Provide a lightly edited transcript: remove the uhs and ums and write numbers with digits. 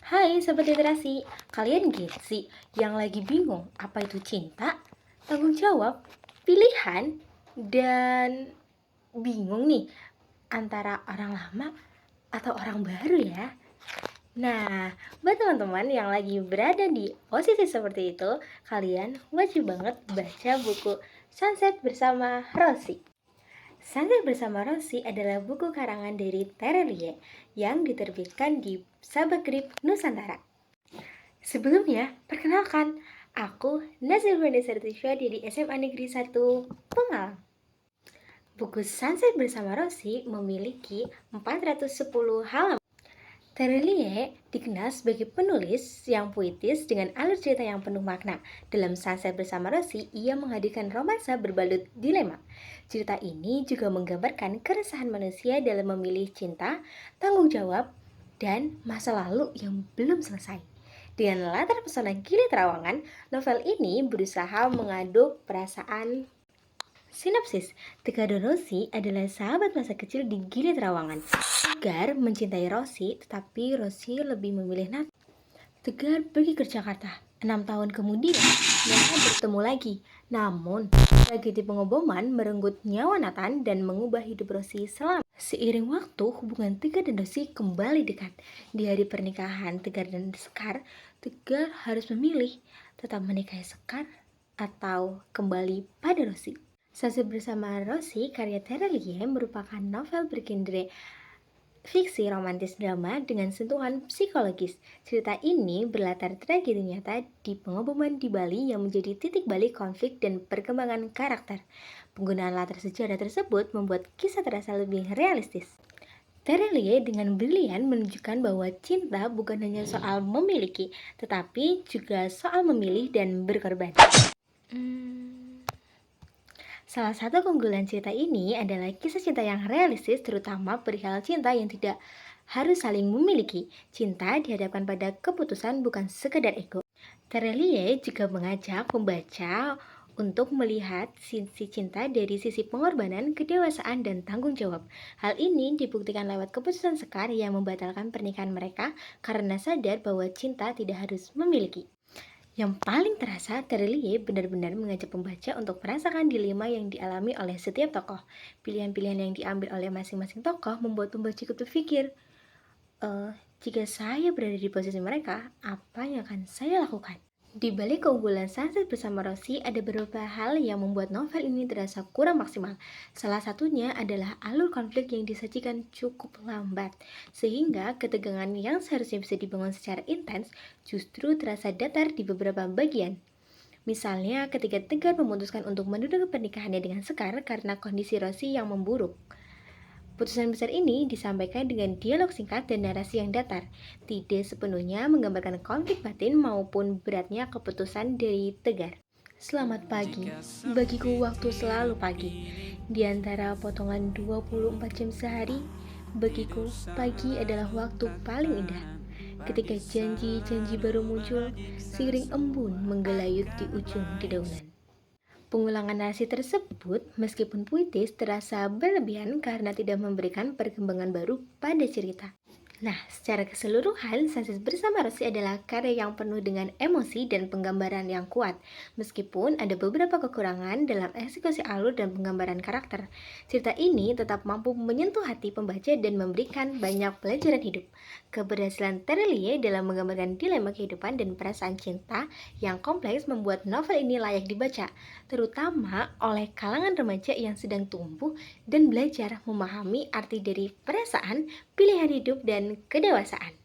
Hai Sobat Literasi, kalian gitu sih yang lagi bingung apa itu cinta, tanggung jawab, pilihan, dan bingung nih antara orang lama atau orang baru ya? Nah, buat teman-teman yang lagi berada di posisi seperti itu, kalian wajib banget baca buku Sunset bersama Rosie. Sunset bersama Rosie adalah buku karangan dari Terelie yang diterbitkan di Sabegrip Nusantara. Sebelumnya, perkenalkan, aku Nazir Vanessa dari SMA Negeri 1 Pemalang. Buku Sunset bersama Rosie memiliki 410 halaman. Terelie dikenal sebagai penulis yang puitis dengan alur cerita yang penuh makna. Dalam Sunset bersama Rosie, ia menghadirkan romansa berbalut dilema. Cerita ini juga menggambarkan keresahan manusia dalam memilih cinta, tanggung jawab, dan masa lalu yang belum selesai. Dengan latar pesona Gili Trawangan, novel ini berusaha mengaduk perasaan. Sinopsis, Tegar dan Rosie adalah sahabat masa kecil di Gili Trawangan. Tegar mencintai Rosie, tetapi Rosie lebih memilih Nat. Tegar pergi ke Jakarta. 6 tahun kemudian, mereka bertemu lagi. Namun, tragedi pengoboman merenggut nyawa Nathan dan mengubah hidup Rosie selama. Seiring waktu, hubungan Tegar dan Rosie kembali dekat. Di hari pernikahan Tegar dan Sekar, Tegar harus memilih tetap menikahi Sekar atau kembali pada Rosie. Sunset bersama Rosie karya Terelie merupakan novel bergenre fiksi romantis drama dengan sentuhan psikologis. Cerita ini berlatar tragedi nyata di pengoboman di Bali yang menjadi titik balik konflik dan perkembangan karakter. Penggunaan latar sejarah tersebut membuat kisah terasa lebih realistis. Terelie dengan brilian menunjukkan bahwa cinta bukan hanya soal memiliki, tetapi juga soal memilih dan berkorban. Salah satu keunggulan cerita ini adalah kisah cinta yang realistis, terutama perihal cinta yang tidak harus saling memiliki. Cinta dihadapkan pada keputusan, bukan sekedar ego. Terelie juga mengajak pembaca untuk melihat sisi cinta dari sisi pengorbanan, kedewasaan, dan tanggung jawab. Hal ini dibuktikan lewat keputusan Sekar yang membatalkan pernikahan mereka karena sadar bahwa cinta tidak harus memiliki. Yang paling terasa, Terelie benar-benar mengajak pembaca untuk merasakan dilema yang dialami oleh setiap tokoh. Pilihan-pilihan yang diambil oleh masing-masing tokoh membuat pembaca ikut berpikir, jika saya berada di posisi mereka, apa yang akan saya lakukan? Di balik keunggulan Sunset bersama Rosie, ada beberapa hal yang membuat novel ini terasa kurang maksimal. Salah satunya adalah alur konflik yang disajikan cukup lambat, sehingga ketegangan yang seharusnya bisa dibangun secara intens justru terasa datar di beberapa bagian. Misalnya ketika Tegar memutuskan untuk menunda pernikahannya dengan Sekar karena kondisi Rosie yang memburuk. Putusan besar ini disampaikan dengan dialog singkat dan narasi yang datar, tidak sepenuhnya menggambarkan konflik batin maupun beratnya keputusan dari Tegar. Selamat pagi, bagiku waktu selalu pagi. Di antara potongan 24 jam sehari, bagiku pagi adalah waktu paling indah. Ketika janji-janji baru muncul, seiring embun menggelayut di ujung dedaunan. Pengulangan narasi tersebut, meskipun puitis, terasa berlebihan karena tidak memberikan perkembangan baru pada cerita. Nah, secara keseluruhan, Sunset bersama Rosie adalah karya yang penuh dengan emosi dan penggambaran yang kuat. Meskipun ada beberapa kekurangan dalam eksekusi alur dan penggambaran karakter, cerita ini tetap mampu menyentuh hati pembaca dan memberikan banyak pelajaran hidup. Keberhasilan Terelie dalam menggambarkan dilema kehidupan dan perasaan cinta yang kompleks membuat novel ini layak dibaca, terutama oleh kalangan remaja yang sedang tumbuh dan belajar memahami arti dari perasaan, pilihan hidup, dan kedewasaan.